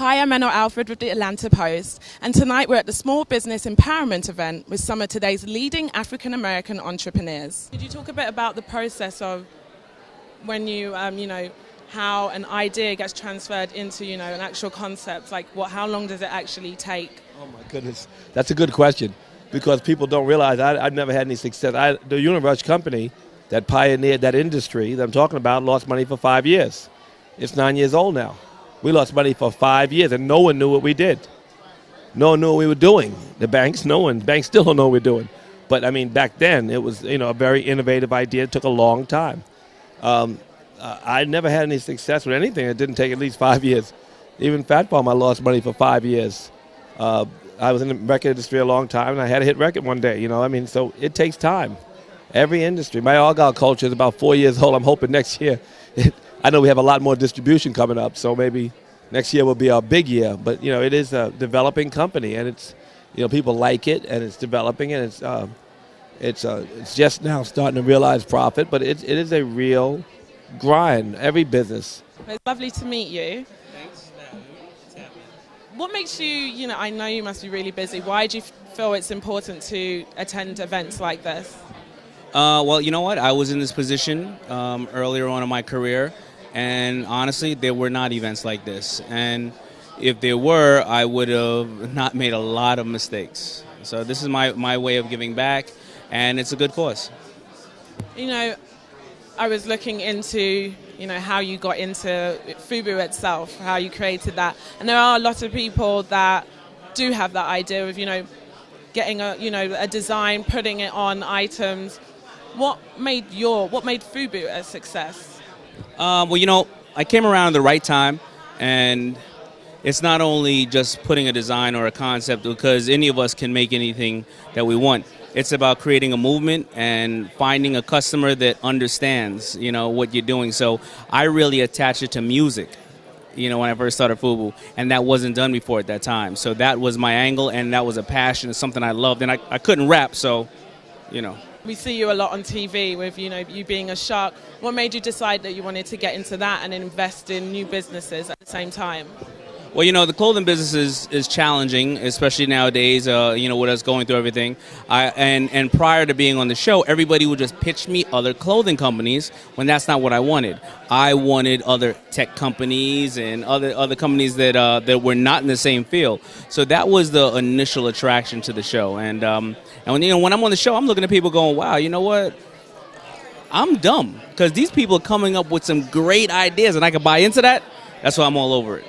Hi, I'm Enno Alfred with the Atlanta Post, and tonight we're at the Small Business Empowerment event with some of today's leading African American entrepreneurs. Could you talk a bit about the process of when you, how an idea gets transferred into, an actual concept? Like, how long does it actually take? Oh my goodness, that's a good question because people don't realize I've never had any success. The Unirush company that pioneered that industry that I'm talking about lost money for 5 years. It's 9 years old now. We lost money for 5 years, and no one knew what we did. No one knew what we were doing. The banks, no one. Banks still don't know what we're doing. But, I mean, back then, it was, a very innovative idea. It took a long time. I never had any success with anything. It didn't take at least 5 years. Even Fat Farm, I lost money for 5 years. I was in the record industry a long time, and I had a hit record one day, so it takes time. Every industry. My Argyle culture is about 4 years old. I'm hoping next year. I know we have a lot more distribution coming up, so maybe next year will be our big year. But, it is a developing company, and it's, people like it, and it's developing, and it's just now starting to realize profit, but it is a real grind, every business. It's lovely to meet you. Thanks. What makes you, I know you must be really busy. Why do you feel it's important to attend events like this? Well, you know what? I was in this position earlier on in my career, and honestly, there were not events like this. And if there were, I would have not made a lot of mistakes. So this is my way of giving back, and it's a good cause. I was looking into, how you got into FUBU itself, how you created that. And there are a lot of people that do have that idea of, getting a design, putting it on items. What made FUBU a success? Well, I came around at the right time, and it's not only just putting a design or a concept, because any of us can make anything that we want. It's about creating a movement and finding a customer that understands, what you're doing. So I really attached it to music, when I first started FUBU, and that wasn't done before at that time. So that was my angle, and that was a passion. It's something I loved, and I couldn't rap, so, We see you a lot on TV with, you being a shark. What made you decide that you wanted to get into that and invest in new businesses at the same time? Well, the clothing business is challenging, especially nowadays, with us going through everything. And prior to being on the show, everybody would just pitch me other clothing companies when that's not what I wanted. I wanted other tech companies and other companies that were not in the same field. So that was the initial attraction to the show. And when I'm on the show, I'm looking at people going, wow, you know what? I'm dumb, because these people are coming up with some great ideas, and I can buy into that. That's why I'm all over it.